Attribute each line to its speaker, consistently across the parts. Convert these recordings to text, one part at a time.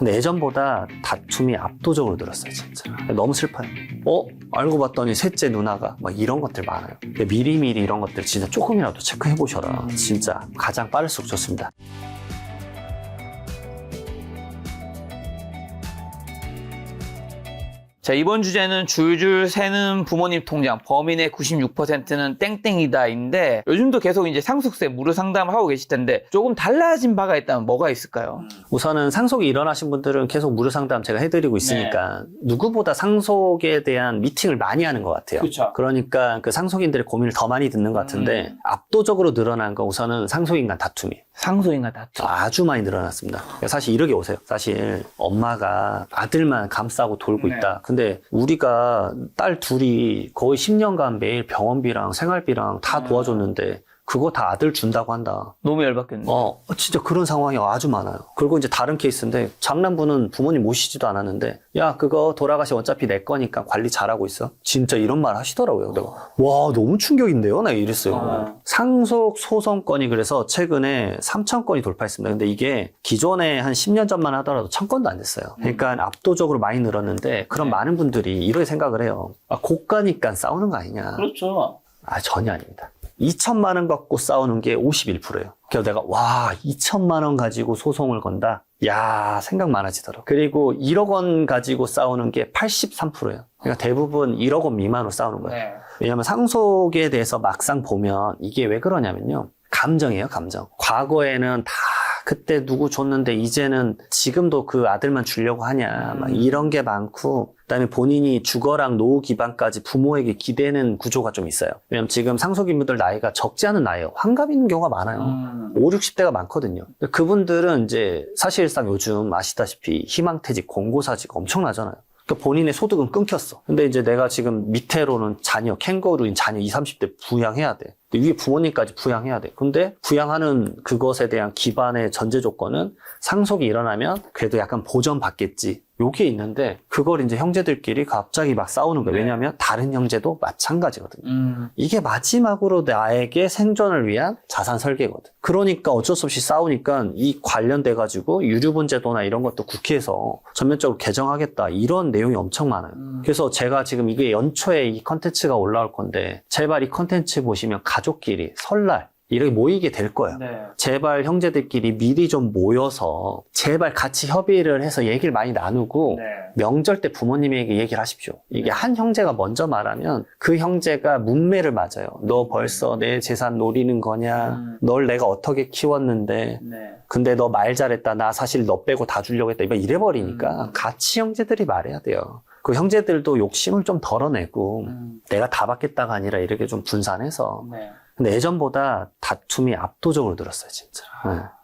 Speaker 1: 근데 예전보다 다툼이 압도적으로 늘었어요, 진짜. 너무 슬퍼요. 알고 봤더니 셋째 누나가 막 이런 것들 많아요. 근데 미리미리 이런 것들 진짜 조금이라도 체크해 보셔라. 진짜 가장 빠를수록 좋습니다.
Speaker 2: 자, 이번 주제는 줄줄 새는 부모님 통장, 범인의 96%는 땡땡이다인데, 요즘도 계속 이제 상속세 무료 상담을 하고 계실 텐데, 조금 달라진 바가 있다면 뭐가 있을까요?
Speaker 1: 우선은 상속이 일어나신 분들은 계속 무료 상담 제가 해드리고 있으니까 누구보다 상속에 대한 미팅을 많이 하는 것 같아요.
Speaker 2: 그쵸.
Speaker 1: 그러니까 그 상속인들의 고민을 더 많이 듣는 것 같은데 압도적으로 늘어난 건 우선은 상속인 간 다툼이에요.
Speaker 2: 상속인과 다툼.
Speaker 1: 아주 많이 늘어났습니다. 사실 이러게 오세요. 사실 엄마가 아들만 감싸고 돌고
Speaker 2: 네.
Speaker 1: 있다. 근데 우리가 딸 둘이 거의 10년간 매일 병원비랑 생활비랑 다 도와줬는데 그거 다 아들 준다고 한다.
Speaker 2: 너무 열받겠네.
Speaker 1: 진짜 그런 상황이 아주 많아요. 그리고 이제 다른 케이스인데 장남부는 부모님 모시지도 않았는데 야 그거 돌아가시 어차피 내 거니까 관리 잘하고 있어. 진짜 이런 말 하시더라고요. 내가 와 너무 충격인데요? 나 이랬어요. 상속 소송건이 그래서 최근에 3,000건이 돌파했습니다. 근데 이게 기존에 한 10년 전만 하더라도 1,000건도 안 됐어요. 그러니까 압도적으로 많이 늘었는데 그런 많은 분들이 이렇게 생각을 해요. 고가니까 싸우는 거 아니냐.
Speaker 2: 그렇죠.
Speaker 1: 전혀 아닙니다. 2천만 원 갖고 싸우는 게 51%예요. 그래서 내가 2천만 원 가지고 소송을 건다? 야, 생각 많아지더라고. 그리고 1억 원 가지고 싸우는 게 83%예요. 그러니까 대부분 1억 원 미만으로 싸우는 거예요.
Speaker 2: 네.
Speaker 1: 왜냐면 상속에 대해서 막상 보면 이게 왜 그러냐면요. 감정이에요, 감정. 과거에는 다 그때 누구 줬는데 이제는 지금도 그 아들만 주려고 하냐. 막 이런 게 많고 그다음에 본인이 주거랑 노후 기반까지 부모에게 기대는 구조가 좀 있어요. 왜냐면 지금 상속인분들 나이가 적지 않은 나이에요. 환갑 있는 경우가 많아요. 5, 60대가 많거든요. 그분들은 이제 사실상 요즘 아시다시피 희망퇴직, 공고사직 엄청나잖아요. 그러니까 본인의 소득은 끊겼어. 근데 이제 내가 지금 밑으로는 자녀, 캥거루인 자녀 20, 30대 부양해야 돼. 위에 부모님까지 부양해야 돼. 근데 부양하는 그것에 대한 기반의 전제 조건은 상속이 일어나면 그래도 약간 보전받겠지. 요게 있는데 그걸 이제 형제들끼리 갑자기 막 싸우는 거예요. 왜냐하면 다른 형제도 마찬가지거든요. 이게 마지막으로 나에게 생존을 위한 자산 설계거든. 그러니까 어쩔 수 없이 싸우니까 이 관련돼 가지고 유류분 제도나 이런 것도 국회에서 전면적으로 개정하겠다 이런 내용이 엄청 많아요. 그래서 제가 지금 이게 연초에 이 컨텐츠가 올라올 건데 제발 이 컨텐츠 보시면 가족끼리 설날 이렇게 모이게 될 거예요.
Speaker 2: 네.
Speaker 1: 제발 형제들끼리 미리 좀 모여서 제발 같이 협의를 해서 얘기를 많이 나누고 명절 때 부모님에게 얘기를 하십시오. 이게 한 형제가 먼저 말하면 그 형제가 문매를 맞아요. 너 벌써 내 재산 노리는 거냐? 널 내가 어떻게 키웠는데 근데 너 말 잘했다. 나 사실 너 빼고 다 주려고 했다. 이래버리니까 같이 형제들이 말해야 돼요. 그 형제들도 욕심을 좀 덜어내고 내가 다 받겠다가 아니라 이렇게 좀 분산해서 근데 예전보다 다툼이 압도적으로 늘었어요, 진짜.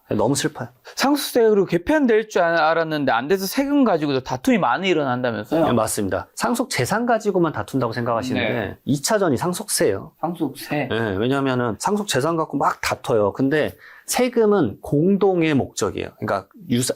Speaker 1: 너무 슬퍼요.
Speaker 2: 상속세 그리고 개편될 줄 알았는데 안 돼서 세금 가지고도 다툼이 많이 일어난다면서요?
Speaker 1: 네, 맞습니다. 상속 재산 가지고만 다툰다고 생각하시는데 2차전이 상속세예요.
Speaker 2: 상속세?
Speaker 1: 네, 왜냐면은 상속 재산 갖고 막 다퉈요. 근데 세금은 공동의 목적이에요. 그러니까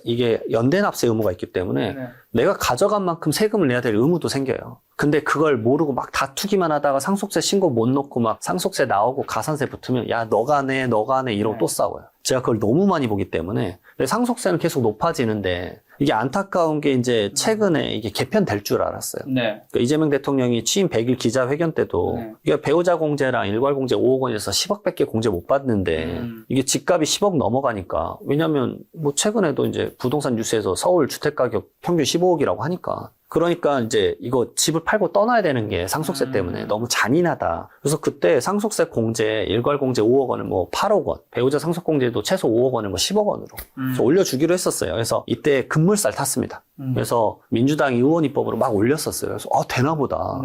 Speaker 1: 이게 연대납세 의무가 있기 때문에 내가 가져간 만큼 세금을 내야 될 의무도 생겨요. 근데 그걸 모르고 막 다투기만 하다가 상속세 신고 못 넣고 막 상속세 나오고 가산세 붙으면 야 너가 내 이러고 또 싸워요. 제가 그걸 너무 많이 보기 때문에 근데 상속세는 계속 높아지는데 이게 안타까운 게 이제 최근에 이게 개편될 줄 알았어요. 그러니까 이재명 대통령이 취임 100일 기자회견 때도 이게 배우자 공제랑 일괄 공제 5억 원에서 10억밖에 공제 못 받는데 이게 집값이 10억 넘어가니까 왜냐면 뭐 최근에도 이제 부동산 뉴스에서 서울 주택가격 평균 15억이라고 하니까 그러니까 이제 이거 집을 팔고 떠나야 되는 게 상속세 때문에 너무 잔인하다. 그래서 그때 상속세 공제, 일괄 공제 5억 원을 뭐 8억 원, 배우자 상속 공제도 최소 5억 원을 뭐 10억 원으로 그래서 올려주기로 했었어요. 그래서 이때 급물살 탔습니다. 그래서 민주당이 의원 입법으로 막 올렸었어요. 그래서 되나 보다.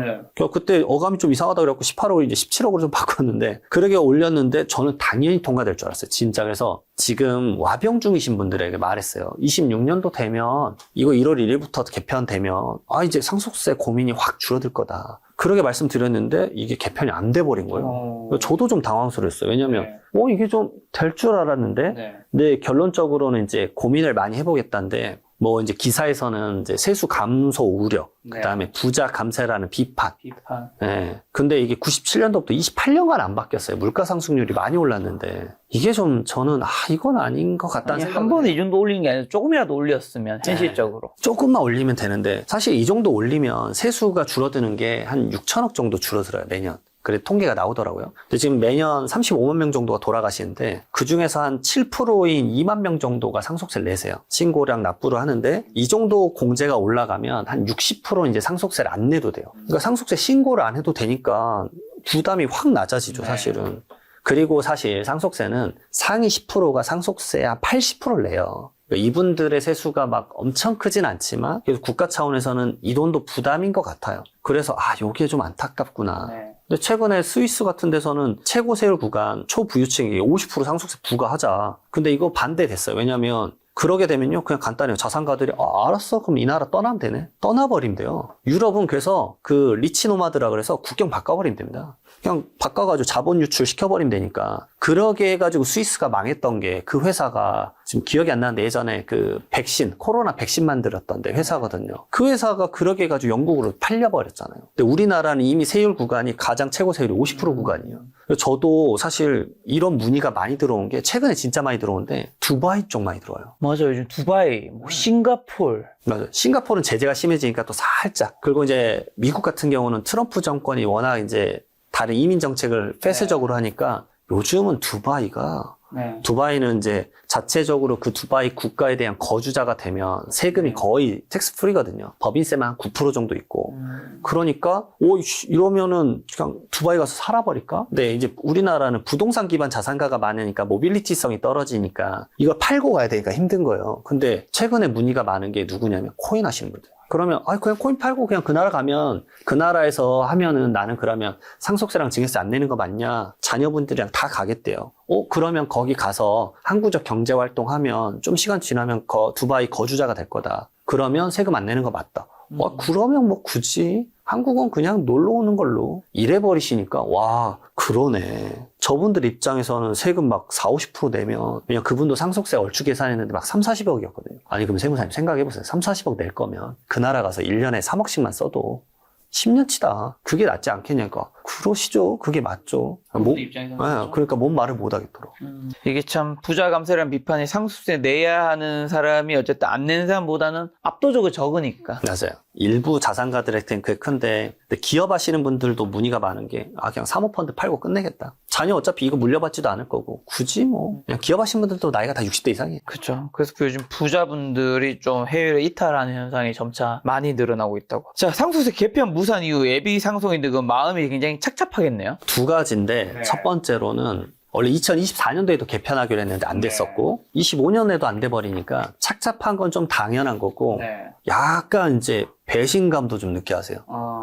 Speaker 1: 그때 어감이 좀 이상하다 그래갖고 18억을 이제 17억으로 좀 바꿨는데 그러게 올렸는데 저는 당연히 통과될 줄 알았어요. 진짜. 그래서 지금 와병 중이신 분들에게 말했어요. 26년도 되면 이거 1월 1일부터 개편되면 이제 상속세 고민이 확 줄어들 거다. 그렇게 말씀드렸는데 이게 개편이 안 돼버린 거예요. 저도 좀 당황스러웠어요. 왜냐면 이게 좀 될 줄 알았는데 근데 결론적으로는 이제 고민을 많이 해보겠다는데 뭐 이제 기사에서는 이제 세수 감소 우려,
Speaker 2: 네.
Speaker 1: 그다음에 부자 감세라는 비판.
Speaker 2: 비판.
Speaker 1: 예. 근데 이게 97년도부터 28년간 안 바뀌었어요. 물가 상승률이 많이 올랐는데 이게 좀 저는 이건 아닌 것 같다는 생각이
Speaker 2: 한 번에 이 정도 올리는 게 아니라 조금이라도 올렸으면 현실적으로.
Speaker 1: 조금만 올리면 되는데 사실 이 정도 올리면 세수가 줄어드는 게 한 6천억 정도 줄어들어요, 매년. 그래 통계가 나오더라고요. 근데 지금 매년 35만 명 정도가 돌아가시는데 그 중에서 한 7%인 2만 명 정도가 상속세를 내세요. 신고량 납부를 하는데 이 정도 공제가 올라가면 한 60% 이제 상속세를 안 내도 돼요. 그러니까 상속세 신고를 안 해도 되니까 부담이 확 낮아지죠, 사실은. 그리고 사실 상속세는 상위 10%가 상속세 한 80%를 내요. 그러니까 이분들의 세수가 막 엄청 크진 않지만 그래도 국가 차원에서는 이 돈도 부담인 것 같아요. 그래서 요게 좀 안타깝구나.
Speaker 2: 네.
Speaker 1: 근데 최근에 스위스 같은 데서는 최고 세율 구간 초부유층이 50% 상속세 부과하자. 근데 이거 반대됐어요. 왜냐면 그러게 되면요, 그냥 간단해요. 자산가들이 알았어, 그럼 이 나라 떠나면 되네. 떠나버리면 돼요. 유럽은 그래서 그 리치 노마드라 그래서 국경 바꿔버리면 됩니다. 그냥 바꿔가지고 자본 유출 시켜버리면 되니까. 그러게 해가지고 스위스가 망했던 게 그 회사가 지금 기억이 안 나는데 예전에 그 백신, 코로나 백신 만들었던 데 회사거든요. 그 회사가 그러게 해가지고 영국으로 팔려버렸잖아요. 근데 우리나라는 이미 세율 구간이 가장 최고 세율이 50% 구간이에요. 저도 사실 이런 문의가 많이 들어온 게 최근에 진짜 많이 들어오는데 두바이 쪽 많이 들어와요.
Speaker 2: 맞아요. 요즘 두바이, 뭐 싱가폴.
Speaker 1: 맞아요. 싱가포르는 제재가 심해지니까 또 살짝. 그리고 이제 미국 같은 경우는 트럼프 정권이 워낙 이제 다른 이민 정책을 폐쇄적으로 하니까 요즘은 두바이는 이제 자체적으로 그 두바이 국가에 대한 거주자가 되면 세금이 거의 텍스 프리거든요. 법인세만 한 9% 정도 있고. 그러니까 이러면은 그냥 두바이 가서 살아버릴까? 근데 이제 우리나라는 부동산 기반 자산가가 많으니까 모빌리티성이 떨어지니까 이걸 팔고 가야 되니까 힘든 거예요. 근데 최근에 문의가 많은 게 누구냐면 코인 하시는 분들. 그러면 그냥 코인 팔고 그냥 그 나라 가면 그 나라에서 하면은 나는 그러면 상속세랑 증여세 안 내는 거 맞냐? 자녀분들이랑 다 가겠대요. 그러면 거기 가서 항구적 경제 활동하면 좀 시간 지나면 두바이 거주자가 될 거다. 그러면 세금 안 내는 거 맞다. 그러면 뭐 굳이 한국은 그냥 놀러 오는 걸로 이래버리시니까 그러네. 저분들 입장에서는 세금 막 40-50% 내면 그냥 그분도 상속세 얼추 계산했는데 막 3-40억이었거든요. 아니 그럼 세무사님 생각해보세요. 3-40억 낼 거면 그 나라 가서 1년에 3억씩만 써도 10년치다. 그게 낫지 않겠냐니까. 그러시죠. 그게 맞죠. 그러니까 뭔 말을 못 하겠더라고.
Speaker 2: 이게 참 부자 감세라는 비판이 상속세 내야 하는 사람이 어쨌든 안 내는 사람보다는 압도적으로 적으니까.
Speaker 1: 맞아요. 일부 자산가들한테는 그게 큰데 근데 기업 하시는 분들도 문의가 많은 게 그냥 사모펀드 팔고 끝내겠다. 자녀 어차피 이거 물려받지도 않을 거고 굳이 뭐 그냥 기업 하시는 분들도 나이가 다 60대 이상이에요.
Speaker 2: 그렇죠. 그래서 요즘 부자분들이 좀 해외로 이탈하는 현상이 점차 많이 늘어나고 있다고. 자, 상속세 개편 무산 이후 예비 상속인들 그 마음이 굉장히 착잡하겠네요.
Speaker 1: 두 가지인데 첫 번째로는 원래 2024년도에도 개편하기로 했는데 안 됐었고 25년에도 안 돼버리니까 착잡한 건 좀 당연한 거고 약간 이제 배신감도 좀 느껴 하세요.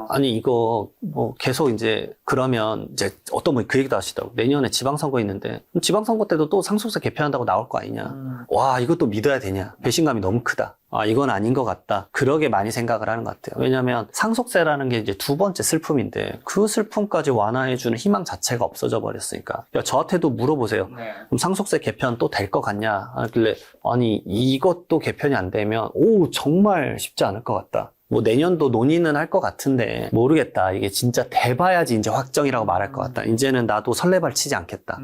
Speaker 1: 아니 이거 뭐 계속 이제 그러면 이제 어떤 분이 그 얘기도 하시더라고. 내년에 지방선거 있는데 지방선거 때도 또 상속세 개편한다고 나올 거 아니냐. 이것도 믿어야 되냐. 배신감이 너무 크다. 이건 아닌 것 같다. 그러게 많이 생각을 하는 것 같아요. 왜냐하면 상속세라는 게 이제 두 번째 슬픔인데 그 슬픔까지 완화해주는 희망 자체가 없어져 버렸으니까. 저한테도 물어보세요. 그럼 상속세 개편 또 될 것 같냐? 하길래 아니 이것도 개편이 안 되면 정말 쉽지 않을 것 같다. 뭐 내년도 논의는 할 것 같은데 모르겠다. 이게 진짜 돼봐야지 이제 확정이라고 말할 것 같다. 이제는 나도 설레발 치지 않겠다.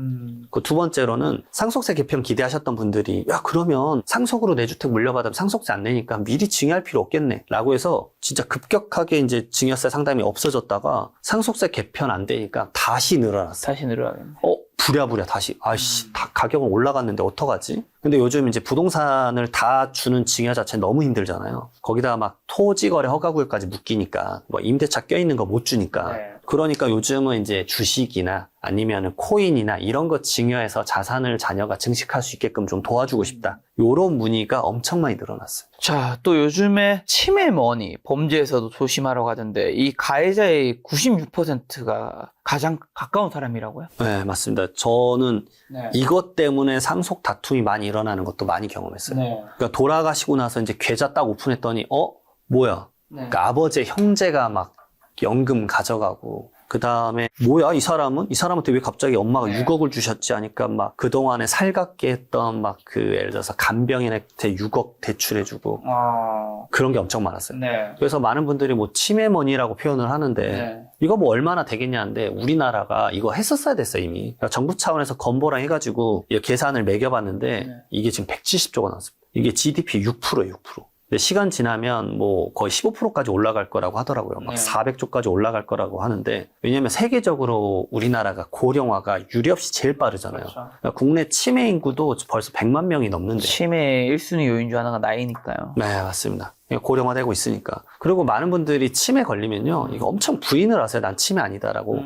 Speaker 1: 그 두 번째로는 상속세 개편 기대하셨던 분들이 그러면 상속으로 내 주택 물려받으면 상속세 안 내니까 미리 증여할 필요 없겠네 라고 해서 진짜 급격하게 이제 증여세 상담이 없어졌다가 상속세 개편 안 되니까 다시 늘어났어요.
Speaker 2: 다시 늘어나겠네.
Speaker 1: 부랴부랴 다시 다 가격은 올라갔는데 어떡하지? 근데 요즘 이제 부동산을 다 주는 증여 자체 너무 힘들잖아요. 거기다가 막 토지 거래 허가 구역까지 묶이니까 뭐 임대차 껴있는 거 못 주니까. 그러니까 요즘은 이제 주식이나 아니면 코인이나 이런 거 증여해서 자산을 자녀가 증식할 수 있게끔 좀 도와주고 싶다. 요런 문의가 엄청 많이 늘어났어요.
Speaker 2: 자, 또 요즘에 치매머니 범죄에서도 조심하라고 하던데 이 가해자의 96%가 가장 가까운 사람이라고요?
Speaker 1: 네, 맞습니다. 저는 이것 때문에 상속 다툼이 많이 일어나는 것도 많이 경험했어요. 그러니까 돌아가시고 나서 이제 계좌 딱 오픈했더니 뭐야? 그러니까 아버지의 형제가 막 연금 가져가고 그 다음에 뭐야 이 사람은? 이 사람한테 왜 갑자기 엄마가
Speaker 2: 네.
Speaker 1: 6억을 주셨지 하니까 막 그동안에 살갑게 했던 막 그 예를 들어서 간병인한테 6억 대출해주고 그런 게 엄청 많았어요.
Speaker 2: 네.
Speaker 1: 그래서 많은 분들이 뭐 치매머니라고 표현을 하는데
Speaker 2: 네.
Speaker 1: 이거 뭐 얼마나 되겠냐는데 우리나라가 이거 했었어야 됐어요 이미. 그러니까 정부 차원에서 건보랑 해가지고 이 계산을 매겨봤는데
Speaker 2: 네.
Speaker 1: 이게 지금 170조가 나왔습니다. 이게 GDP 6%예요 6%. 근데 시간 지나면 뭐 거의 15%까지 올라갈 거라고 하더라고요. 막
Speaker 2: 네.
Speaker 1: 400조까지 올라갈 거라고 하는데 왜냐면 세계적으로 우리나라가 고령화가 유례없이 제일 빠르잖아요.
Speaker 2: 그렇죠.
Speaker 1: 그러니까 국내 치매 인구도 벌써 100만 명이 넘는데.
Speaker 2: 치매 1순위 요인 중 하나가 나이니까요.
Speaker 1: 네, 맞습니다. 고령화되고 있으니까. 그리고 많은 분들이 치매 걸리면요, 이거 엄청 부인을 하세요. 난 치매 아니다라고.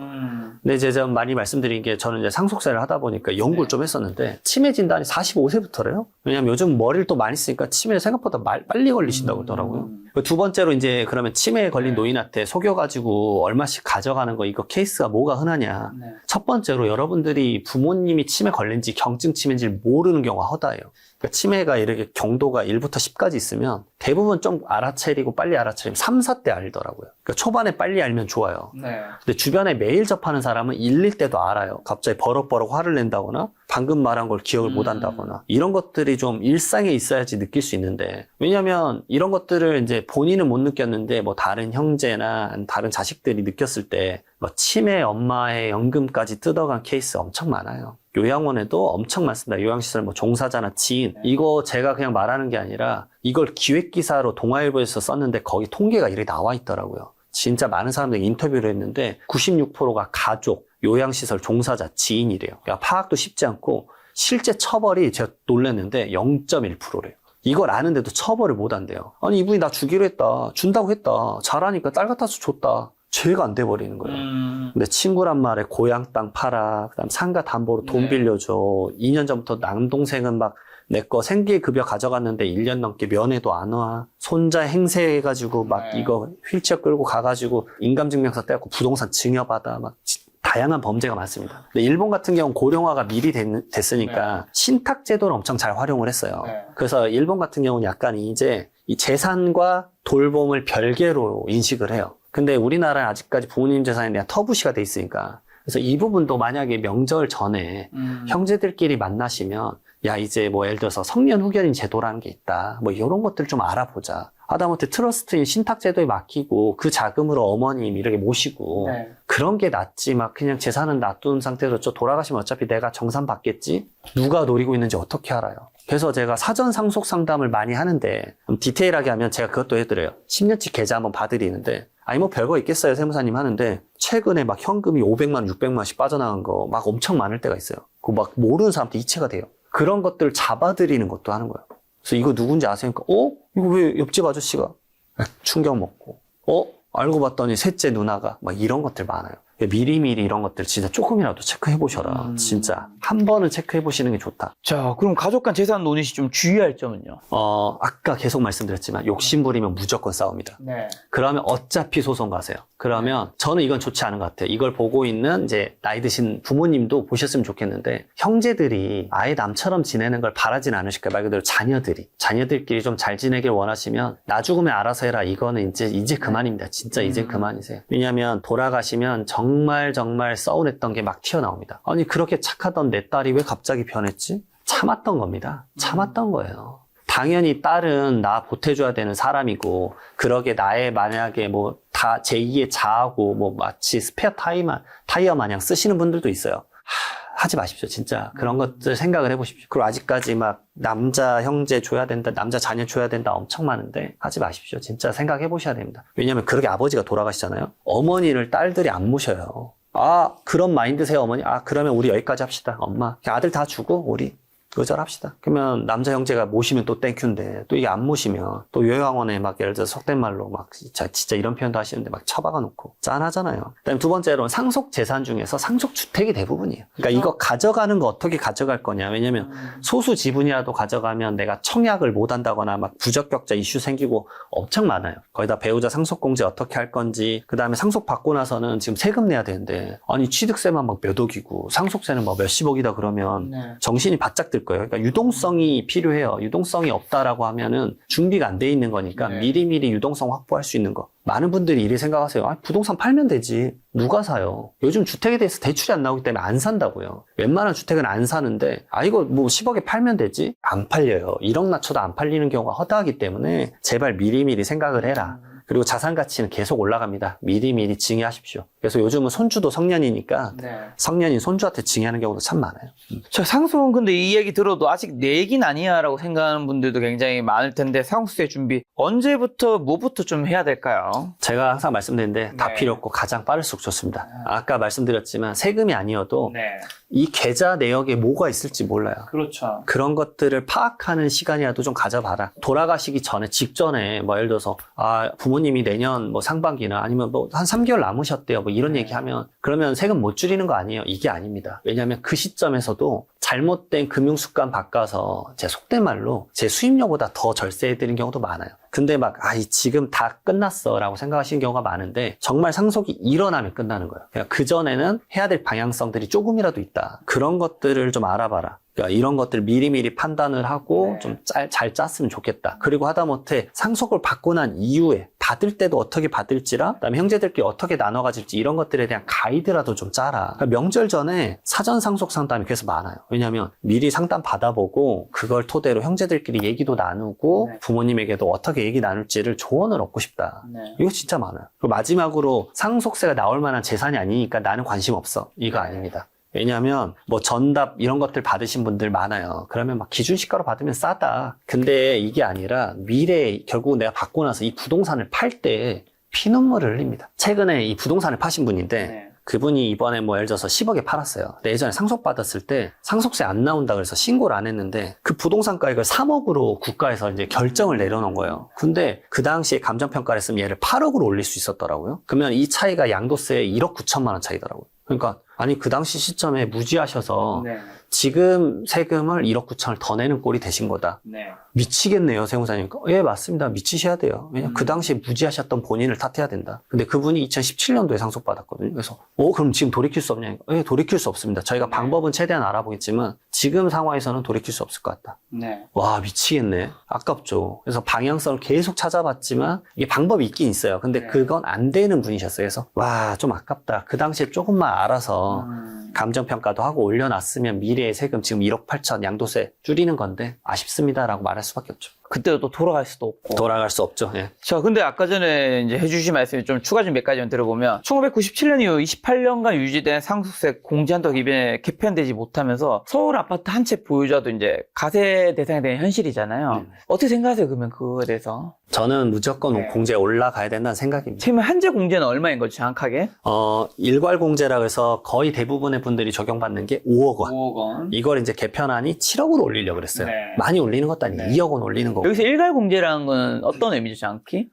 Speaker 1: 근데 이제 제가 많이 말씀드린 게 저는 이제 상속세를 하다 보니까 연구를
Speaker 2: 네.
Speaker 1: 좀 했었는데 치매 진단이 45세부터래요. 왜냐면 요즘 머리를 또 많이 쓰니까 치매 생각보다 빨리 걸리신다고 그러더라고요. 두 번째로 이제 그러면 치매에 걸린
Speaker 2: 네.
Speaker 1: 노인한테 속여가지고 얼마씩 가져가는 거 이거 케이스가 뭐가 흔하냐.
Speaker 2: 네.
Speaker 1: 첫 번째로 여러분들이 부모님이 치매 걸린지 경증 치매인지 모르는 경우가 허다해요. 그러니까 치매가 이렇게 경도가 1부터 10까지 있으면 대부분 좀 알아차리고 빨리 알아차리면 3, 4때 알더라고요. 그러니까 초반에 빨리 알면 좋아요.
Speaker 2: 네.
Speaker 1: 근데 주변에 매일 접하는 사람은 1, 2때도 알아요. 갑자기 버럭버럭 화를 낸다거나 방금 말한 걸 기억을 못 한다거나 이런 것들이 좀 일상에 있어야지 느낄 수 있는데 왜냐면 이런 것들을 이제 본인은 못 느꼈는데 뭐 다른 형제나 다른 자식들이 느꼈을 때 뭐 치매 엄마의 연금까지 뜯어간 케이스 엄청 많아요. 요양원에도 엄청 많습니다. 요양시설 뭐 종사자나 지인 이거 제가 그냥 말하는 게 아니라 이걸 기획기사로 동아일보에서 썼는데 거기 통계가 이렇게 나와 있더라고요. 진짜 많은 사람들이 인터뷰를 했는데 96%가 가족, 요양시설 종사자, 지인이래요. 그러니까 파악도 쉽지 않고 실제 처벌이 제가 놀랐는데 0.1%래요. 이걸 아는데도 처벌을 못 한대요. 아니 이분이 나 주기로 했다. 준다고 했다. 잘하니까 딸 같아서 줬다. 죄가 안 돼버리는 거예요. 근데 친구란 말에 고향 땅 팔아, 그다음 상가 담보로 돈
Speaker 2: 네.
Speaker 1: 빌려줘. 2년 전부터 남동생은 막 내 거 생계급여 가져갔는데 1년 넘게 면회도 안 와. 손자 행세해가지고 막
Speaker 2: 네.
Speaker 1: 이거 휠체어 끌고 가가지고 인감증명서 떼갖고 부동산 증여받아. 막 다양한 범죄가 많습니다. 근데 일본 같은 경우는 고령화가 미리 됐으니까 신탁제도를 엄청 잘 활용을 했어요.
Speaker 2: 네.
Speaker 1: 그래서 일본 같은 경우는 약간 이제 이 재산과 돌봄을 별개로 인식을 해요. 근데 우리나라는 아직까지 부모님 재산에 대한 터부시가 돼 있으니까 그래서 이 부분도 만약에 명절 전에 형제들끼리 만나시면 야 이제 뭐 예를 들어서 성년 후견인 제도라는 게 있다 뭐 이런 것들 좀 알아보자 하다못해 트러스트인 신탁제도에 맡기고 그 자금으로 어머님 이렇게 모시고
Speaker 2: 네.
Speaker 1: 그런 게 낫지 막 그냥 재산은 놔둔 상태로 저 돌아가시면 어차피 내가 정산 받겠지 누가 노리고 있는지 어떻게 알아요. 그래서 제가 사전 상속 상담을 많이 하는데 디테일하게 하면 제가 그것도 해드려요. 10년치 계좌 한번 봐드리는데 아니 뭐 별거 있겠어요 세무사님 하는데 최근에 막 현금이 500만 원 600만 원씩 빠져나간 거 막 엄청 많을 때가 있어요. 그거 막 모르는 사람한테 이체가 돼요. 그런 것들을 잡아드리는 것도 하는 거예요. 그래서 이거 누군지 아세요? 그러니까 이거 왜 옆집 아저씨가 충격 먹고 알고 봤더니 셋째 누나가 막 이런 것들 많아요. 미리미리 이런 것들 진짜 조금이라도 체크해 보셔라. 진짜 한 번은 체크해 보시는 게 좋다.
Speaker 2: 자, 그럼 가족 간 재산 논의 시 좀 주의할 점은요?
Speaker 1: 아까 계속 말씀드렸지만 욕심부리면 무조건 싸웁니다.
Speaker 2: 네.
Speaker 1: 그러면 어차피 소송 가세요. 그러면 저는 이건 좋지 않은 것 같아요. 이걸 보고 있는 이제 나이 드신 부모님도 보셨으면 좋겠는데 형제들이 아예 남처럼 지내는 걸 바라진 않으실까요? 말 그대로 자녀들끼리 좀 잘 지내길 원하시면 나 죽으면 알아서 해라. 이거는 이제 그만입니다. 진짜 이제 그만이세요. 왜냐하면 돌아가시면 정말 서운했던 게 막 튀어나옵니다. 아니 그렇게 착하던 내 딸이 왜 갑자기 변했지? 참았던 겁니다. 참았던 거예요. 당연히 딸은 나 보태줘야 되는 사람이고 그러게 나의 만약에 뭐 다 제2의 자아고 뭐 마치 스페어 타이어 마냥 쓰시는 분들도 있어요. 하지 마십시오. 진짜 그런 것들 생각을 해보십시오. 그리고 아직까지 막 남자 형제 줘야 된다, 남자 자녀 줘야 된다 엄청 많은데 하지 마십시오. 진짜 생각해 보셔야 됩니다. 왜냐하면 그렇게 아버지가 돌아가시잖아요. 어머니를 딸들이 안 모셔요. 그런 마인드세요 어머니. 그러면 우리 여기까지 합시다. 엄마 아들 다 주고 우리 의절합시다. 그러면 남자 형제가 모시면 또 땡큐인데 또 이게 안 모시면 또 요양원에 막 예를 들어서 속된 말로 막 진짜 이런 표현도 하시는데 막 처박아 놓고 짠하잖아요. 그다음에 두 번째로는 상속 재산 중에서 상속 주택이 대부분이에요. 그러니까 이거 가져가는 거 어떻게 가져갈 거냐. 왜냐면 소수 지분이라도 가져가면 내가 청약을 못 한다거나 막 부적격자 이슈 생기고 엄청 많아요. 거기다 배우자 상속 공제 어떻게 할 건지 그다음에 상속 받고 나서는 지금 세금 내야 되는데 아니 취득세만 막 몇 억이고 상속세는 막 몇십억이다 그러면 정신이 바짝 들 거예요. 그러니까 유동성이 필요해요. 유동성이 없다라고 하면은 준비가 안 돼 있는 거니까
Speaker 2: 네.
Speaker 1: 미리미리 유동성 확보할 수 있는 거. 많은 분들이 이렇게 생각하세요. 아, 부동산 팔면 되지. 누가 사요? 요즘 주택에 대해서 대출이 안 나오기 때문에 안 산다고요. 웬만한 주택은 안 사는데 이거 뭐 10억에 팔면 되지? 안 팔려요. 1억 낮춰도 안 팔리는 경우가 허다하기 때문에 제발 미리미리 생각을 해라. 그리고 자산 가치는 계속 올라갑니다. 미리미리 증여하십시오. 그래서 요즘은 손주도 성년이니까 성년인 손주한테 증여하는 경우도 참 많아요.
Speaker 2: 저 상속은 근데 이 얘기 들어도 아직 내 얘기는 아니야 라고 생각하는 분들도 굉장히 많을 텐데 상속세 준비 언제부터 뭐부터 좀 해야 될까요?
Speaker 1: 제가 항상 말씀드리는데 다
Speaker 2: 네.
Speaker 1: 필요 없고 가장 빠를수록 좋습니다. 아까 말씀드렸지만 세금이 아니어도
Speaker 2: 네.
Speaker 1: 이 계좌 내역에 뭐가 있을지 몰라요.
Speaker 2: 그렇죠.
Speaker 1: 그런 것들을 파악하는 시간이라도 좀 가져봐라. 돌아가시기 전에, 직전에, 뭐, 예를 들어서, 부모님이 내년 뭐 상반기나 아니면 뭐 한 3개월 남으셨대요. 뭐 이런 얘기 하면, 그러면 세금 못 줄이는 거 아니에요? 이게 아닙니다. 왜냐하면 그 시점에서도 잘못된 금융습관 바꿔서 제 속된 말로 제 수입료보다 더 절세해드린 경우도 많아요. 근데 막, 지금 다 끝났어 라고 생각하시는 경우가 많은데 정말 상속이 일어나면 끝나는 거예요. 그러니까 그전에는 해야 될 방향성들이 조금이라도 있다. 그런 것들을 좀 알아봐라. 그러니까 이런 것들 미리미리 판단을 하고 좀 잘 짰으면 좋겠다. 그리고 하다못해 상속을 받고 난 이후에 받을 때도 어떻게 받을지랑 그다음에 형제들끼리 어떻게 나눠 가질지 이런 것들에 대한 가이드라도 좀 짜라. 그러니까 명절 전에 사전 상속 상담이 계속 많아요. 왜냐하면 미리 상담 받아보고 그걸 토대로 형제들끼리 얘기도 나누고 부모님에게도 어떻게 얘기 나눌지를 조언을 얻고 싶다. 이거 진짜 많아요. 그리고 마지막으로 상속세가 나올 만한 재산이 아니니까 나는 관심 없어. 이거 아닙니다. 왜냐하면 뭐 전답 이런 것들 받으신 분들 많아요. 그러면 막 기준시가로 받으면 싸다. 근데 이게 아니라 미래에 결국 내가 받고 나서 이 부동산을 팔 때 피눈물을 흘립니다. 최근에 이 부동산을 파신 분인데 그분이 이번에 뭐 예를 들어서 10억에 팔았어요. 근데 예전에 상속받았을 때 상속세 안 나온다 그래서 신고를 안 했는데 그 부동산 가액을 3억으로 국가에서 이제 결정을 내려놓은 거예요. 근데 그 당시에 감정평가를 했으면 얘를 8억으로 올릴 수 있었더라고요. 그러면 이 차이가 양도세에 1억 9천만 원 차이더라고요. 그러니까 아니 그 당시 시점에 무지하셔서 지금 세금을 1억 9천을 더 내는 꼴이 되신 거다. 미치겠네요, 세무사님. 예, 맞습니다. 미치셔야 돼요. 왜냐면 그 당시에 무지하셨던 본인을 탓해야 된다. 근데 그분이 2017년도에 상속받았거든요. 그래서 그럼 지금 돌이킬 수 없냐? 예, 돌이킬 수 없습니다. 저희가 방법은 최대한 알아보겠지만 지금 상황에서는 돌이킬 수 없을 것 같다. 와, 미치겠네. 아깝죠. 그래서 방향성을 계속 찾아봤지만 이게 방법이 있긴 있어요. 근데 그건 안 되는 분이셨어요. 그래서 와, 좀 아깝다. 그 당시에 조금만 알아서 감정평가도 하고 올려놨으면 미래의 세금 지금 1억 8천 양도세 줄이는 건데 아쉽습니다라고 말할 수밖에 없죠.
Speaker 2: 그때도 또 돌아갈 수도 없고.
Speaker 1: 돌아갈 수 없죠. 예.
Speaker 2: 자, 근데 아까 전에 이제 해주신 말씀이 좀 추가 좀 몇 가지만 들어보면 1997년 이후 28년간 유지된 상속세 공제한도 기준에 개편되지 못하면서 서울 아파트 한 채 보유자도 이제 가세 대상이 되는 현실이잖아요. 어떻게 생각하세요? 그러면 그거에 대해서?
Speaker 1: 저는 무조건 공제 올라가야 된다는 생각입니다.
Speaker 2: 지금 한제 공제는 얼마인 거죠, 정확하게?
Speaker 1: 일괄 공제라고 해서 거의 대부분의 분들이 적용받는 게 5억 원.
Speaker 2: 5억 원.
Speaker 1: 이걸 이제 개편안이 7억으로 올리려고 그랬어요. 많이 올리는 것도 아니고 2억 원 올리는 거고.
Speaker 2: 여기서 일괄 공제라는 건 어떤 의미죠, 정확히?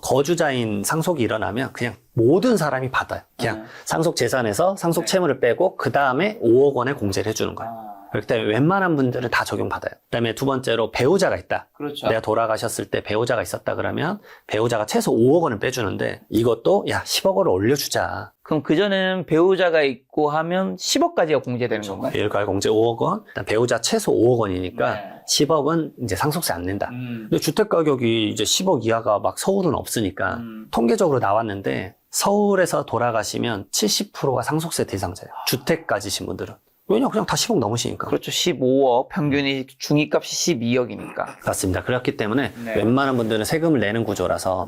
Speaker 1: 거주자인 상속이 일어나면 그냥 모든 사람이 받아요. 그냥 상속 재산에서 상속 채무를 빼고 그 다음에 5억 원의 공제를 해주는 거예요. 그렇기 때문에 웬만한 분들은 다 적용받아요. 그 다음에 두 번째로 배우자가 있다.
Speaker 2: 그렇죠.
Speaker 1: 내가 돌아가셨을 때 배우자가 있었다 그러면 배우자가 최소 5억 원을 빼주는데 이것도 10억 원을 올려주자.
Speaker 2: 그럼 그전에는 배우자가 있고 하면 10억까지가 공제되는 건가요?
Speaker 1: 일괄 공제 5억 원, 일단 배우자 최소 5억 원이니까 10억은 이제 상속세 안 낸다. 근데 주택 가격이 이제 10억 이하가 막 서울은 없으니까 통계적으로 나왔는데 서울에서 돌아가시면 70%가 상속세 대상자예요. 주택 가지신 분들은. 왜냐? 그냥 다 10억 넘으시니까.
Speaker 2: 그렇죠. 15억, 평균이 중위값이 12억이니까.
Speaker 1: 맞습니다. 그렇기 때문에 웬만한 분들은 세금을 내는 구조라서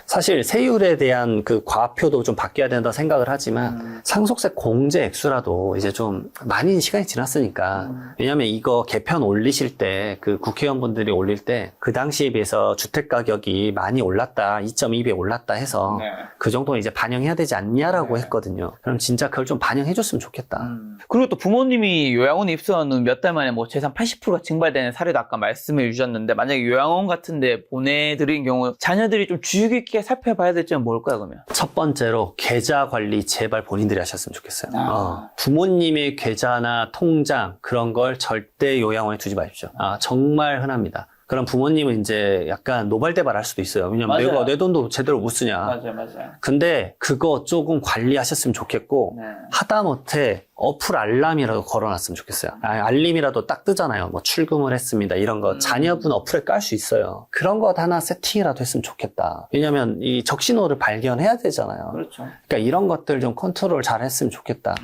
Speaker 1: 사실 세율에 대한 그 과표도 좀 바뀌어야 된다 생각을 하지만 상속세 공제 액수라도 이제 좀 많이 시간이 지났으니까 왜냐하면 이거 개편 올리실 때 그 국회의원분들이 올릴 때 그 당시에 비해서 주택 가격이 많이 올랐다 2.2배 올랐다 해서 그 정도는 이제 반영해야 되지 않냐라고 했거든요. 그럼 진짜 그걸 좀 반영해 줬으면 좋겠다.
Speaker 2: 그리고 또 부모님이 요양원에 입소한 후 몇 달 만에 뭐 재산 80%가 증발되는 사례도 아까 말씀해 주셨는데 만약에 요양원 같은데 보내드린 경우 자녀들이 좀 주의 깊게 살펴봐야 될 점은 뭘까요, 그러면?
Speaker 1: 첫 번째로 계좌 관리 제발 본인들이 하셨으면 좋겠어요. 부모님의 계좌나 통장 그런 걸 절대 요양원에 두지 마십시오. 정말 흔합니다. 그럼 부모님은 이제 약간 노발대발할 수도 있어요. 왜냐면 내가 내 돈도 제대로 못 쓰냐.
Speaker 2: 맞아요.
Speaker 1: 근데 그거 조금 관리하셨으면 좋겠고 하다못해 어플 알람이라도 걸어놨으면 좋겠어요. 알림이라도 딱 뜨잖아요. 뭐 출금을 했습니다. 이런 거 자녀분 어플에 깔 수 있어요. 그런 것 하나 세팅이라도 했으면 좋겠다. 왜냐면 이 적신호를 발견해야 되잖아요.
Speaker 2: 그렇죠.
Speaker 1: 그러니까 이런 것들 좀 컨트롤 잘 했으면 좋겠다.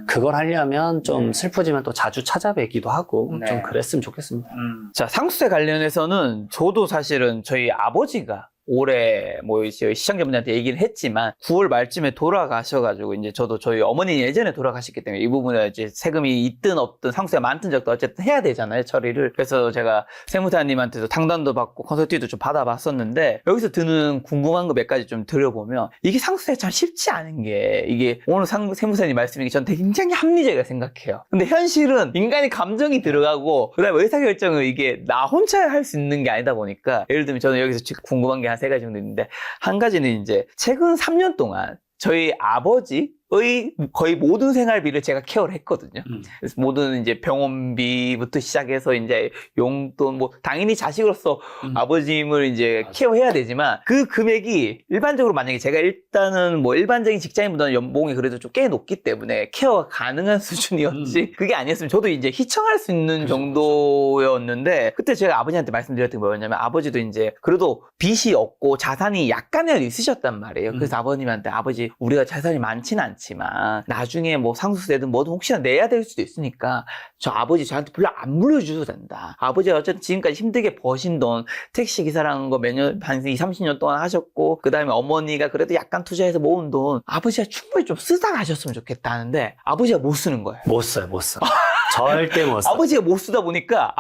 Speaker 1: 그걸 하려면 좀 슬프지만 또 자주 찾아뵈기도 하고
Speaker 2: 네.
Speaker 1: 좀 그랬으면 좋겠습니다.
Speaker 2: 자, 상속세 관련해서는 저도 사실은 저희 아버지가 올해 뭐 이제 시청자분들한테 얘기를 했지만 9월 말쯤에 돌아가셔가지고 이제 저도 저희 어머니 예전에 돌아가셨기 때문에 이 부분에 이제 세금이 있든 없든 상속세가 많든 적든 어쨌든 해야 되잖아요, 처리를. 그래서 제가 세무사님한테도 상담도 받고 컨설팅도 좀 받아봤었는데 여기서 드는 궁금한 거 몇 가지 좀 들어보면 이게 상속세가 참 쉽지 않은 게 이게 오늘 세무사님 말씀이 전 굉장히 합리적이라고 생각해요. 근데 현실은 인간의 감정이 들어가고 그다음에 의사결정을 이게 나 혼자 할 수 있는 게 아니다 보니까 예를 들면 저는 여기서 궁금한 게 한 3가지 정도 있는데 한 가지는 이제 최근 3년 동안 저희 아버지의 거의 모든 생활비를 제가 케어를 했거든요. 그래서 모든 이제 병원비부터 시작해서 이제 용돈 뭐 당연히 자식으로서 아버님을 이제 케어해야 되지만 그 금액이 일반적으로 만약에 제가 일단은 뭐 일반적인 직장인보다는 연봉이 그래도 좀 꽤 높기 때문에 케어가 가능한 수준이었지 그게 아니었으면 저도 이제 희청할 수 있는 정도였는데 그때 제가 아버지한테 말씀드렸던 게 뭐였냐면 아버지도 이제 그래도 빚이 없고 자산이 약간이라도 있으셨단 말이에요. 그래서 아버님한테 아버지 우리가 자산이 많지는 않지만 나중에 뭐 상속세든 뭐든 혹시나 내야 될 수도 있으니까 저 아버지 저한테 별로 안 물려주셔도 된다. 아버지가 어쨌든 지금까지 힘들게 버신 돈 택시기사라는 거 몇 년, 한 20, 30년 동안 하셨고 그 다음에 어머니가 그래도 약간 투자해서 모은 돈 아버지가 충분히 좀 쓰다 가셨으면 좋겠다 하는데 아버지가 못 쓰는 거예요.
Speaker 1: 못 써. 절대 못 써.
Speaker 2: 아버지가 못 쓰다 보니까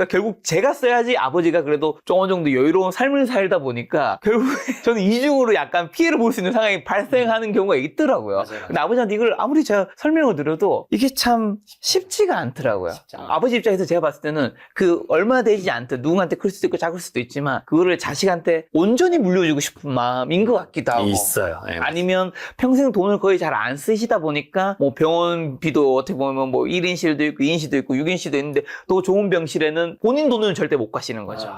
Speaker 2: 결국 제가 써야지 아버지가 그래도 좀 어느 정도 여유로운 삶을 살다 보니까 결국에 저는 이중으로 약간 피해를 볼 수 있는 상황이 발생하는 경우가 있더라고요.
Speaker 1: 맞아요.
Speaker 2: 근데 아버지한테 이걸 아무리 제가 설명을 드려도 이게 참 쉽지가 않더라고요. 아버지 입장에서 제가 봤을 때는 그 얼마 되지 않든 누구한테 클 수도 있고 작을 수도 있지만 그거를 자식한테 온전히 물려주고 싶은 마음인 것 같기도 하고
Speaker 1: 있어요. 네,
Speaker 2: 아니면 평생 돈을 거의 잘 안 쓰시다 보니까 뭐 병원비도 어떻게 보면 뭐 1인실도 있고 2인실도 있고 6인실도 있는데 또 좋은 병실에는 본인 돈은 절대 못 가시는 거죠.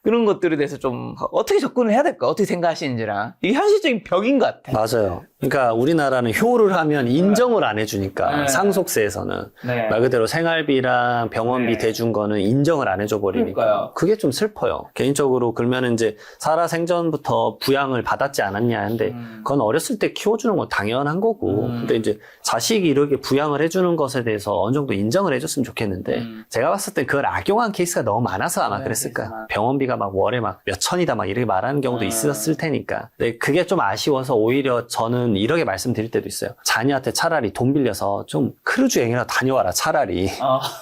Speaker 2: 그런 것들에 대해서 좀 어떻게 접근을 해야 될까? 어떻게 생각하시는지랑 이게 현실적인 벽인 것 같아요.
Speaker 1: 맞아요. 그러니까 우리나라는 효를 하면 인정을 안 해주니까 상속세에서는 말 그대로 생활비랑 병원비 대준 거는 인정을 안 해줘 버리니까
Speaker 2: 그러니까요.
Speaker 1: 그게 좀 슬퍼요. 개인적으로 그러면 이제 살아생전부터 부양을 받았지 않았냐 하는데 그건 어렸을 때 키워주는 건 당연한 거고 근데 이제 자식이 이렇게 부양을 해주는 것에 대해서 어느 정도 인정을 해줬으면 좋겠는데 제가 봤을 때 그걸 악용한 케이스가 너무 많아서 아마 그랬을 거야. 병원비가 막 월에 막 몇 천이다 막 이렇게 말하는 경우도 있었을 테니까. 근데 그게 좀 아쉬워서 오히려 저는 이렇게 말씀드릴 때도 있어요. 자녀한테 차라리 돈 빌려서 좀 크루즈 여행이나 다녀와라 차라리.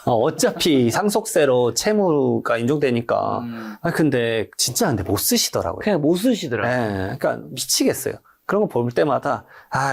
Speaker 1: 어차피 상속세로 채무가 인정되니까. 근데 진짜 근데 못 쓰시더라고요.
Speaker 2: 그냥 못 쓰시더라고요.
Speaker 1: 네, 그러니까 미치겠어요. 그런 거 볼 때마다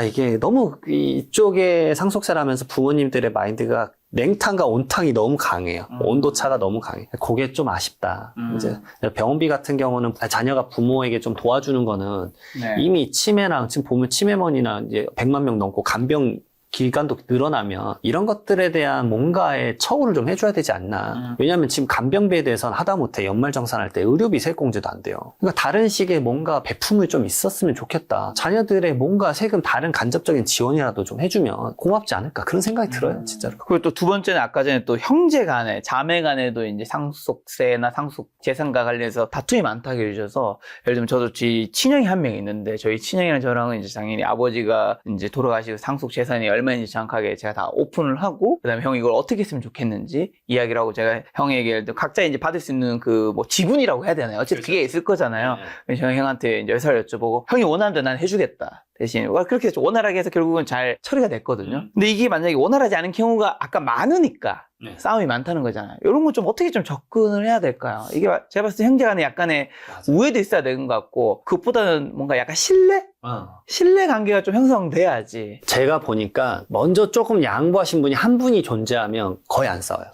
Speaker 1: 이게 너무 이쪽에 상속세를 하면서 부모님들의 마인드가 냉탕과 온탕이 너무 강해요. 온도차가 너무 강해요. 그게 좀 아쉽다. 이제 병원비 같은 경우는 자녀가 부모에게 좀 도와주는 거는 이미 치매랑 지금 보면 치매먼이나 이제 100만 명 넘고 간병 기간도 늘어나면 이런 것들에 대한 뭔가의 처우를 좀 해줘야 되지 않나. 왜냐하면 지금 간병비에 대해서는 하다못해 연말정산할 때 의료비 세액공제도 안 돼요. 그러니까 다른 식의 뭔가 배품이 좀 있었으면 좋겠다. 자녀들의 뭔가 세금 다른 간접적인 지원이라도 좀 해주면 고맙지 않을까 그런 생각이 들어요, 진짜로.
Speaker 2: 그리고 또 두 번째는 아까 전에 또 형제 간에, 자매 간에도 이제 상속세나 상속 재산과 관련해서 다툼이 많다고 해주셔서 예를 들면 저도 제 친형이 한 명 있는데 저희 친형이랑 저랑은 이제 당연히 아버지가 이제 돌아가시고 상속 재산이 얼마인지 정확하게 제가 다 오픈을 하고 그다음에 형이 이걸 어떻게 했으면 좋겠는지 이야기를 하고 제가 형에게 각자 이제 받을 수 있는 그 뭐 지분이라고 해야 되나요? 어쨌든 그게 있을 거잖아요. 그래서 제가 형한테 이제 회사를 여쭤보고 형이 원하는 대로 난 해주겠다. 대신 그렇게 원활하게 해서 결국은 잘 처리가 됐거든요. 근데 이게 만약에 원활하지 않은 경우가 아까 많으니까 싸움이 많다는 거잖아요. 이런 건 좀 어떻게 좀 접근을 해야 될까요? 이게 제가 봤을 때 형제 간에 약간의 우애도 있어야 되는 것 같고 그것보다는 뭔가 약간 신뢰 관계가 좀 형성돼야지.
Speaker 1: 제가 보니까 먼저 조금 양보하신 분이 한 분이 존재하면 거의 안 싸워요.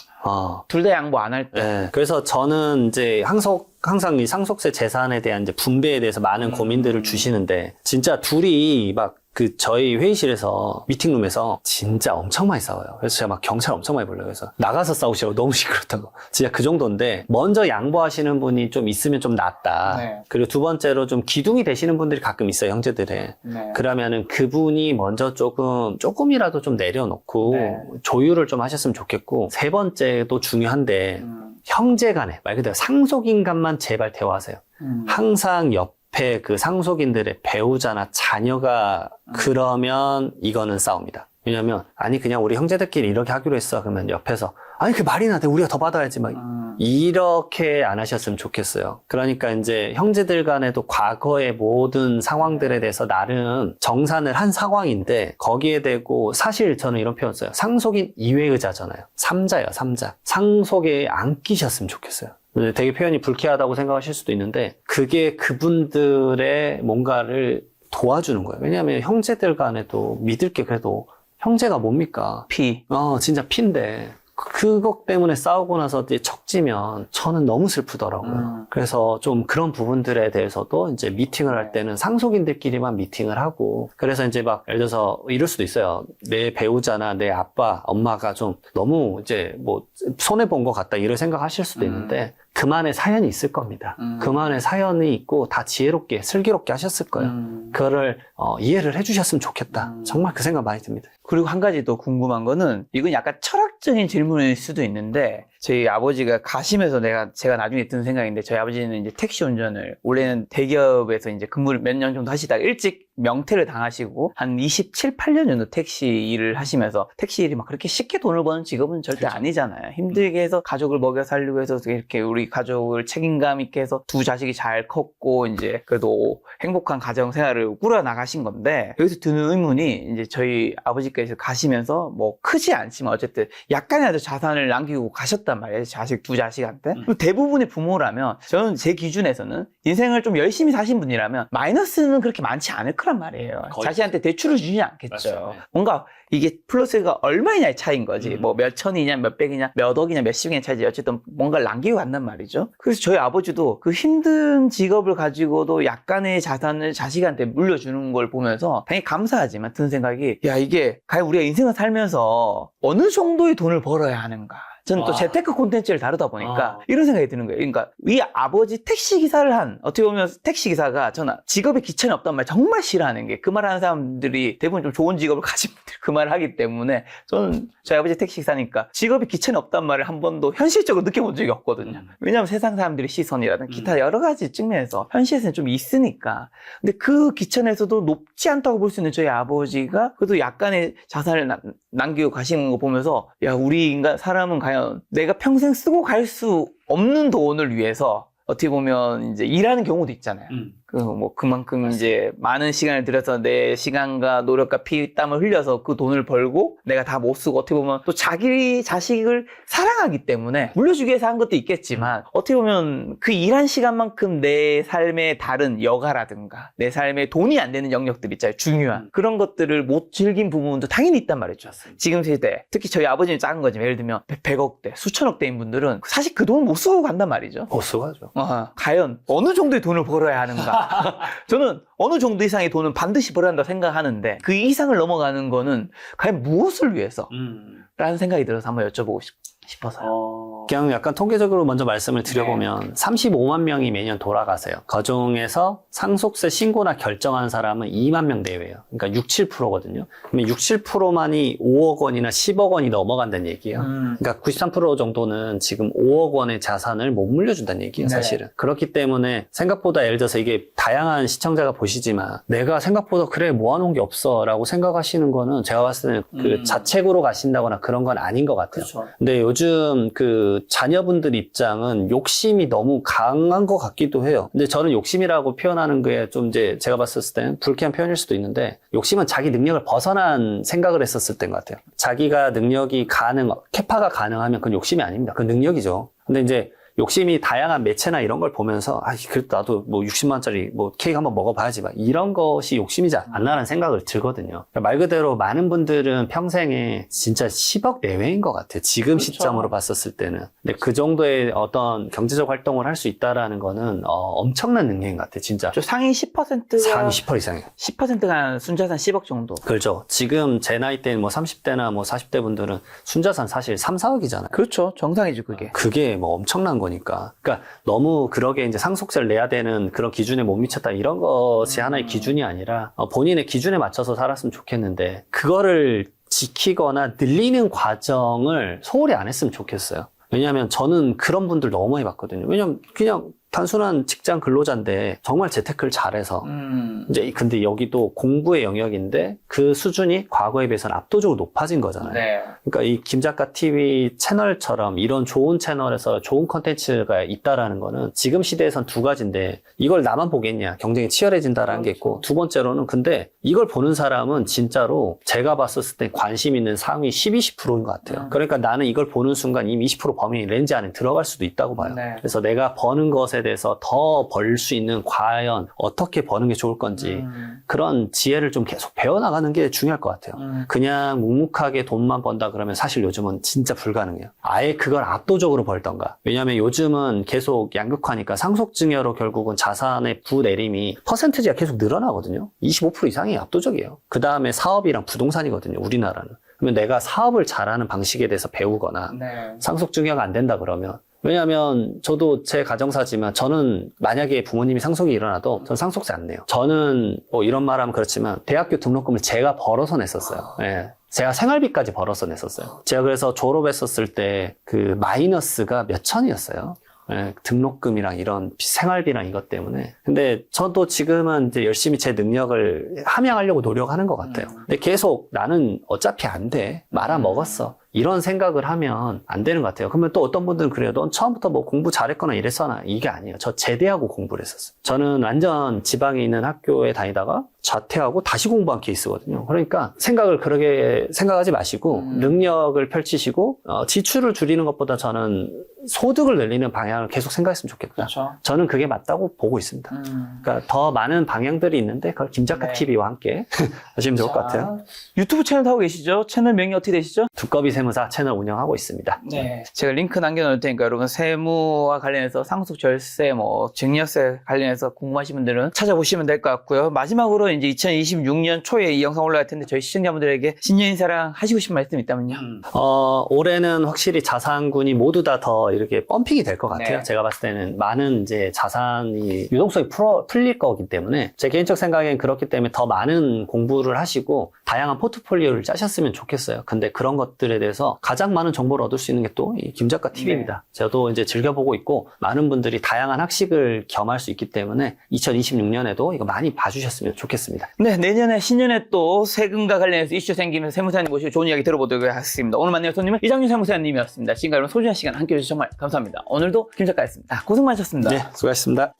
Speaker 2: 둘 다 양보 안 할 때.
Speaker 1: 네, 그래서 저는 이제 항상 이 상속세 재산에 대한 이제 분배에 대해서 많은 고민들을 주시는데 진짜 둘이 막 저희 회의실에서 미팅룸에서 진짜 엄청 많이 싸워요. 그래서 제가 막 경찰 엄청 많이 불러요. 그래서 나가서 싸우시라고 너무 시끄럽다고. 진짜 그 정도인데 먼저 양보하시는 분이 좀 있으면 좀 낫다.
Speaker 2: 네.
Speaker 1: 그리고 두 번째로 좀 기둥이 되시는 분들이 가끔 있어요, 형제들에.
Speaker 2: 네.
Speaker 1: 그러면은 그분이 먼저 조금이라도 좀 내려놓고
Speaker 2: 네.
Speaker 1: 조율을 좀 하셨으면 좋겠고, 세 번째도 중요한데 형제 간에 말 그대로 상속인 간만 제발 대화하세요. 항상 옆에 그 상속인들의 배우자나 자녀가 그러면 이거는 싸웁니다. 왜냐면 아니 그냥 우리 형제들끼리 이렇게 하기로 했어. 그러면 옆에서 아니 그 말이나 돼. 우리가 더 받아야지 막 이렇게 안 하셨으면 좋겠어요. 그러니까 이제 형제들 간에도 과거의 모든 상황들에 대해서 나름 정산을 한 상황인데 거기에 대고 사실 저는 이런 표현 써요. 상속인 이외의자잖아요. 삼자예요, 삼자. 상속에 안 끼셨으면 좋겠어요. 되게 표현이 불쾌하다고 생각하실 수도 있는데 그게 그분들의 뭔가를 도와주는 거예요. 왜냐하면 형제들 간에도 믿을 게 그래도 형제가 뭡니까?
Speaker 2: 피.
Speaker 1: 진짜 피인데 그것 때문에 싸우고 나서 이제 척지면 저는 너무 슬프더라고요. 그래서 좀 그런 부분들에 대해서도 이제 미팅을 할 때는 상속인들끼리만 미팅을 하고, 그래서 이제 막 예를 들어서 이럴 수도 있어요. 내 배우자나 내 아빠, 엄마가 좀 너무 이제 뭐 손해본 것 같다 이런 생각하실 수도 있는데 그만의 사연이 있을 겁니다. 그만의 사연이 있고 다 지혜롭게 슬기롭게 하셨을 거예요. 그거를 이해를 해주셨으면 좋겠다. 정말 그 생각 많이 듭니다.
Speaker 2: 그리고 한 가지 더 궁금한 거는, 이건 약간 철학적인 질문일 수도 있는데, 저희 아버지가 가시면서 제가 나중에 든 생각인데, 저희 아버지는 이제 택시 운전을, 원래는 대기업에서 이제 근무를 몇 년 정도 하시다가 일찍 명퇴를 당하시고, 한 27, 8년 정도 택시 일을 하시면서, 택시 일이 막 그렇게 쉽게 돈을 버는 직업은 절대
Speaker 1: 그렇죠.
Speaker 2: 아니잖아요. 힘들게 해서 가족을 먹여 살리고 해서 이렇게 우리 가족을 책임감 있게 해서 두 자식이 잘 컸고, 이제 그래도 행복한 가정 생활을 꾸려나가신 건데, 여기서 드는 의문이, 이제 저희 아버지께서 가시면서 뭐 크지 않지만 어쨌든 약간이라도 자산을 남기고 가셨단 말이에요. 두 자식한테. 대부분의 부모라면, 저는 제 기준에서는 인생을 좀 열심히 사신 분이라면 마이너스는 그렇게 많지 않을 거란 말이에요. 자식한테 대출을 주지 않겠죠.
Speaker 1: 맞죠.
Speaker 2: 뭔가 이게 플러스가 얼마이냐의 차이인 거지. 뭐 몇 천이냐, 몇 백이냐, 몇 억이냐, 몇십이냐 차이지. 어쨌든 뭔가를 남기고 간단 말이죠. 그래서 저희 아버지도 그 힘든 직업을 가지고도 약간의 자산을 자식한테 물려주는 걸 보면서 당연히 감사하지만 든 생각이, 야, 이게 과연 우리가 인생을 살면서 어느 정도의 돈을 벌어야 하는가. 저는 또 재테크 콘텐츠를 다루다 보니까 이런 생각이 드는 거예요. 그러니까 이 아버지 택시기사를 어떻게 보면 택시기사가, 저는 직업에 기천이 없단 말 정말 싫어하는 게, 그 말 하는 사람들이 대부분 좀 좋은 직업을 가진 분들 그 말을 하기 때문에, 저는 저희 아버지 택시기사니까 직업에 기천이 없단 말을 한 번도 현실적으로 느껴본 적이 없거든요. 왜냐하면 세상 사람들의 시선이라든지 기타 여러 가지 측면에서 현실에서는 좀 있으니까. 근데 그 기천에서도 높지 않다고 볼 수 있는 저희 아버지가 그래도 약간의 자산을 남기고 가시는 거 보면서, 야, 우리 인간 사람은 과연 내가 평생 쓰고 갈 수 없는 돈을 위해서 어떻게 보면 이제 일하는 경우도 있잖아요. 그만큼 이제 많은 시간을 들여서 내 시간과 노력과 피, 땀을 흘려서 그 돈을 벌고 내가 다 못 쓰고, 어떻게 보면 또 자기 자식을 사랑하기 때문에 물려주기 위해서 한 것도 있겠지만, 어떻게 보면 그 일한 시간만큼 내 삶의 다른 여가라든가 내 삶에 돈이 안 되는 영역들 있잖아요. 중요한 그런 것들을 못 즐긴 부분도 당연히 있단 말이죠. 지금 세대, 특히 저희 아버지는 작은 거지만 예를 들면 100억대, 수천억대인 분들은 사실 그 돈을 못 쓰고 간단 말이죠.
Speaker 1: 못 쓰고 가죠.
Speaker 2: 과연 어느 정도의 돈을 벌어야 하는가. 저는 어느 정도 이상의 돈은 반드시 벌어야 한다고 생각하는데, 그 이상을 넘어가는 거는 과연 무엇을 위해서? 라는 생각이 들어서 한번 여쭤보고 싶어서요.
Speaker 1: 그냥 약간 통계적으로 먼저 말씀을 드려보면 35만 명이 매년 돌아가세요. 그중에서 상속세 신고나 결정한 사람은 2만 명 내외예요. 그러니까 6, 7%거든요. 그러면 6, 7%만이 5억 원이나 10억 원이 넘어간다는 얘기예요. 그러니까 93% 정도는 지금 5억 원의 자산을 못 물려준다는 얘기예요, 사실은. 그렇기 때문에 생각보다, 예를 들어서 이게 다양한 시청자가 보시지만 내가 생각보다 그래 모아놓은 게 없어 라고 생각하시는 거는 제가 봤을 때는 그 자책으로 가신다거나 그런 건 아닌 것 같아요.
Speaker 2: 그쵸.
Speaker 1: 근데 요즘 그 자녀분들 입장은 욕심이 너무 강한 것 같기도 해요. 근데 저는 욕심이라고 표현하는 게 좀 이제 제가 봤을 때는 불쾌한 표현일 수도 있는데, 욕심은 자기 능력을 벗어난 생각을 했었을 때인 것 같아요. 자기가 능력이 캐파가 가능하면 그건 욕심이 아닙니다. 그건 능력이죠. 근데 이제 욕심이 다양한 매체나 이런 걸 보면서 그래도 나도 뭐 60만 원짜리 뭐 케이크 한번 먹어봐야지 막 이런 것이 욕심이지 않나라는 생각을 들거든요. 그러니까 말 그대로 많은 분들은 평생에 진짜 10억 내외인 것 같아요. 지금
Speaker 2: 그렇죠.
Speaker 1: 시점으로 봤었을 때는. 근데 그 정도의 어떤 경제적 활동을 할 수 있다라는 거는 엄청난 능력인 것 같아요. 진짜.
Speaker 2: 상위 10%가
Speaker 1: 상위 10% 이상이에요.
Speaker 2: 10%가 순자산 10억 정도.
Speaker 1: 그렇죠. 지금 제 나이 때는 뭐 30대나 뭐 40대 분들은 순자산 사실 3, 4억이잖아요.
Speaker 2: 그렇죠. 정상이죠, 그게.
Speaker 1: 그게 뭐 엄청난 거니까. 그러니까 너무 그러게 이제 상속세를 내야 되는 그런 기준에 못 미쳤다 이런 것이 하나의 기준이 아니라 본인의 기준에 맞춰서 살았으면 좋겠는데 그거를 지키거나 늘리는 과정을 소홀히 안 했으면 좋겠어요. 왜냐하면 저는 그런 분들 너무 많이 봤거든요. 왜냐면 그냥 단순한 직장 근로자인데 정말 재테크를 잘해서 이제 근데 여기도 공부의 영역인데 그 수준이 과거에 비해서는 압도적으로 높아진 거잖아요.
Speaker 2: 네.
Speaker 1: 그러니까 이 김작가 TV 채널처럼 이런 좋은 채널에서 좋은 컨텐츠가 있다라는 거는 지금 시대에선 두 가지인데 이걸 나만 보겠냐 경쟁이 치열해진다라는 게 있고 두 번째로는 근데 이걸 보는 사람은 진짜로 제가 봤었을 때 관심 있는 상위 10, 20%인 것 같아요. 그러니까 나는 이걸 보는 순간 이미 20% 범위 렌즈 안에 들어갈 수도 있다고 봐요.
Speaker 2: 네.
Speaker 1: 그래서 내가 버는 것에 대해서 더 벌 수 있는 과연 어떻게 버는 게 좋을 건지 그런 지혜를 좀 계속 배워나가는 게 중요할 것 같아요. 그냥 묵묵하게 돈만 번다 그러면 사실 요즘은 진짜 불가능해요. 아예 그걸 압도적으로 벌던가. 왜냐하면 요즘은 계속 양극화니까 상속증여로 결국은 자산의 부내림이 퍼센트지가 계속 늘어나거든요. 25% 이상이 압도적이에요. 그 다음에 사업이랑 부동산이거든요. 우리나라는. 그러면 내가 사업을 잘하는 방식에 대해서 배우거나
Speaker 2: 네.
Speaker 1: 상속증여가 안 된다 그러면 왜냐하면 저도 제 가정사지만 저는 만약에 부모님이 상속이 일어나도 전 상속세 안 내요. 저는 뭐 이런 말하면 그렇지만 대학교 등록금을 제가 벌어서 냈었어요. 예. 제가 생활비까지 벌어서 냈었어요. 제가 그래서 졸업했었을 때 그 마이너스가 몇 천이었어요. 예, 등록금이랑 이런 생활비랑 이것 때문에. 근데 저도 지금은 이제 열심히 제 능력을 함양하려고 노력하는 것 같아요. 근데 계속 나는 어차피 안 돼. 말아먹었어. 이런 생각을 하면 안 되는 것 같아요. 그러면 또 어떤 분들은 그래요. 넌 처음부터 뭐 공부 잘했거나 이랬어나. 이게 아니에요. 저 제대하고 공부를 했었어요. 저는 완전 지방에 있는 학교에 다니다가 자퇴하고 다시 공부한 케이스거든요. 그러니까 생각을 그렇게 생각하지 마시고 능력을 펼치시고 지출을 줄이는 것보다 저는 소득을 늘리는 방향을 계속 생각했으면 좋겠다.
Speaker 2: 그렇죠.
Speaker 1: 저는 그게 맞다고 보고 있습니다. 그러니까 더 많은 방향들이 있는데 그걸 김작가
Speaker 2: 네.
Speaker 1: TV와 함께 하시면 좋을 것 같아요.
Speaker 2: 유튜브 채널도 하고 계시죠? 채널 명이 어떻게 되시죠?
Speaker 1: 두꺼비 세무사 채널 운영하고 있습니다.
Speaker 2: 네. 제가 링크 남겨놓을 테니까 여러분 세무와 관련해서 상속 절세, 뭐 증여세 관련해서 궁금하신 분들은 찾아보시면 될 것 같고요. 마지막으로 이제 2026년 초에 이 영상 올라갈 텐데 저희 시청자분들에게 신년 인사랑 하시고 싶은 말씀 있다면요.
Speaker 1: 올해는 확실히 자산군이 모두 다 더 이렇게 펌핑이 될 것 같아요.
Speaker 2: 네.
Speaker 1: 제가 봤을 때는 많은 이제 자산이 유동성이 풀릴 거기 때문에 제 개인적 생각엔 그렇기 때문에 더 많은 공부를 하시고 다양한 포트폴리오를 짜셨으면 좋겠어요. 근데 그런 것들에 대해서 가장 많은 정보를 얻을 수 있는 게 또 이 김작가 TV입니다. 저도 이제 즐겨보고 있고 많은 분들이 다양한 학식을 겸할 수 있기 때문에 2026년에도 이거 많이 봐주셨으면 좋겠습니다.
Speaker 2: 네, 내년에 신년에 또 세금과 관련해서 이슈 생기면서 세무사님 모시고 좋은 이야기 들어보도록 하겠습니다. 오늘 만난 손님은 이장윤 세무사님이었습니다. 지금까지 여러분 소중한 시간 함께해 주셔서 정말 감사합니다. 오늘도 김 작가였습니다. 고생 많으셨습니다.
Speaker 1: 네, 수고하셨습니다.